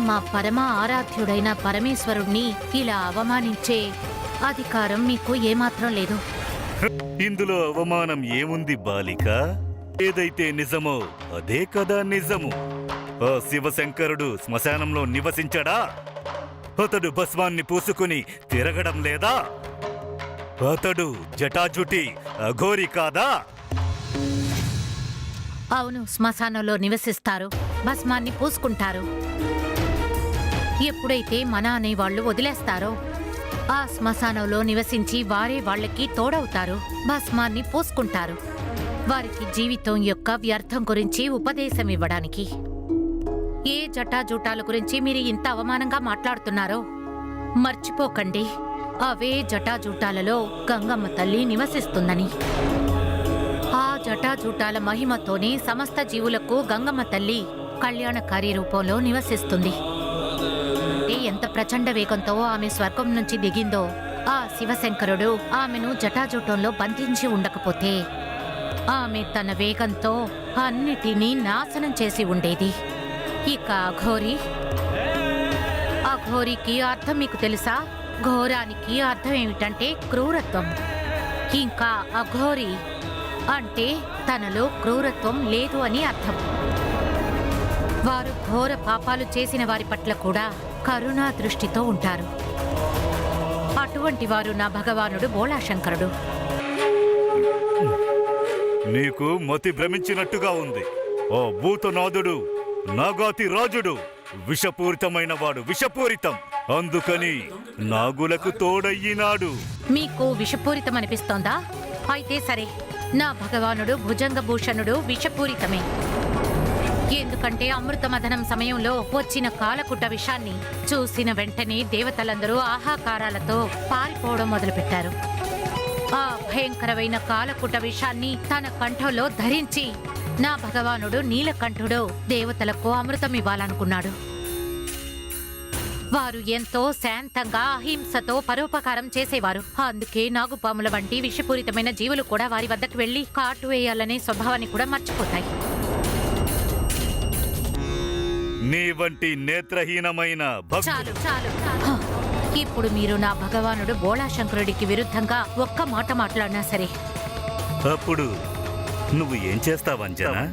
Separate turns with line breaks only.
మా పరమ ఆరాధ్యుడైన పరమేశ్వరుణ్ణి ఇలా అవమానించే అధికారం మీకు ఏమాత్రం లేదు.
ఇందులో అవమానం ఏముంది బాలిక? ఏదైతే నిజమో అదే కదా నిజము. ఆ శివశంకరుడు శ్మశానంలో నివసించడా? అతడు భస్మాన్ని పూసుకుని తిరగడం లేదా? అతడు జటాజుటి అఘోరి కాదా?
అవును, శ్మశానంలో నివసిస్తారు, భస్మాన్ని పూసుకుంటారు. ఎప్పుడైతే మన అనేవాళ్లు వదిలేస్తారో ఆ శ్మశానంలో నివసించి వారే వాళ్లకి తోడవుతారు, భస్మాన్ని పూసుకుంటారు. వారికి జీవితం యొక్క వ్యర్థం గురించి ఉపదేశం ఇవ్వడానికి. ఏ జటాజూటాల గురించి మీరు ఇంత అవమానంగా మాట్లాడుతున్నారో మర్చిపోకండి, అవే జటాజూటాలలో గంగమ్మ తల్లి నివసిస్తుందని. ఆ జటాజూటాల మహిమతోనే సమస్త జీవులకు గంగమ్మ తల్లి కళ్యాణకారి రూపంలో నివసిస్తుంది. ఎంత ప్రచండ వేగంతో ఆమె స్వర్గం నుంచి దిగిందో, ఆ శివశంకరుడు ఆమెను జటాజూటంలో బంధించి ఉండకపోతే ఆమె తన వేగంతో అన్నిటినీ నాశనం చేసి ఉండేది. ఇక అఘోరికి అర్థం మీకు తెలుసా? ఘోరానికి అర్థం ఏమిటంటే క్రూరత్వం. ఇంకా అఘోరి అంటే తనలో క్రూరత్వం లేదు అని అర్థం. వారు ఘోర పాపాలు చేసిన వారి పట్ల కూడా కరుణా దృష్టితో ఉంటారు. అటువంటి వారు నా భగవానుడు బోళాశంకరుడు.
నీకు మతి భ్రమించినట్టుగా ఉంది. ఓ భూతనాథుడు, నాగాతి రాజుడు విషపూరితమైన వాడు, విషపూరితం. అందుకని నాగులకు తోడయ్యినాడు.
మీకు విషపూరితం అనిపిస్తోందా? అయితే సరే, నా భగవానుడు భుజంగభూషణుడు విషపూరితమే. ఎందుకంటే అమృతమథనం సమయంలో వచ్చిన కాలకుట విషాన్ని చూసిన వెంటనే దేవతలందరూ ఆహాకారాలతో పారిపోవడం మొదలుపెట్టారు. ఆ భయంకరమైన కాలకుట విషాన్ని తన కంఠంలో ధరించి నా భగవానుడు నీలకంఠుడు దేవతలకు అమృతం ఇవ్వాలనుకున్నాడు. వారు ఎంతో శాంతంగా అహింసతో పరోపకారం చేసేవారు. అందుకే నాగుపాముల వంటి విషపూరితమైన జీవులు కూడా వారి వద్దకు వెళ్లి కాటు వేయాలనే స్వభావాన్ని కూడా మర్చిపోతాయి.
నీ వంటి నేత్రహీనమైన
చాలు చాలు. ఇప్పుడు మీరు నా భగవానుడు బోళాశంకరుడికి విరుద్ధంగా ఒక్క మాట మాట్లాడినా సరే
అప్పుడు నువ్వు ఏం చేస్తావంజనా?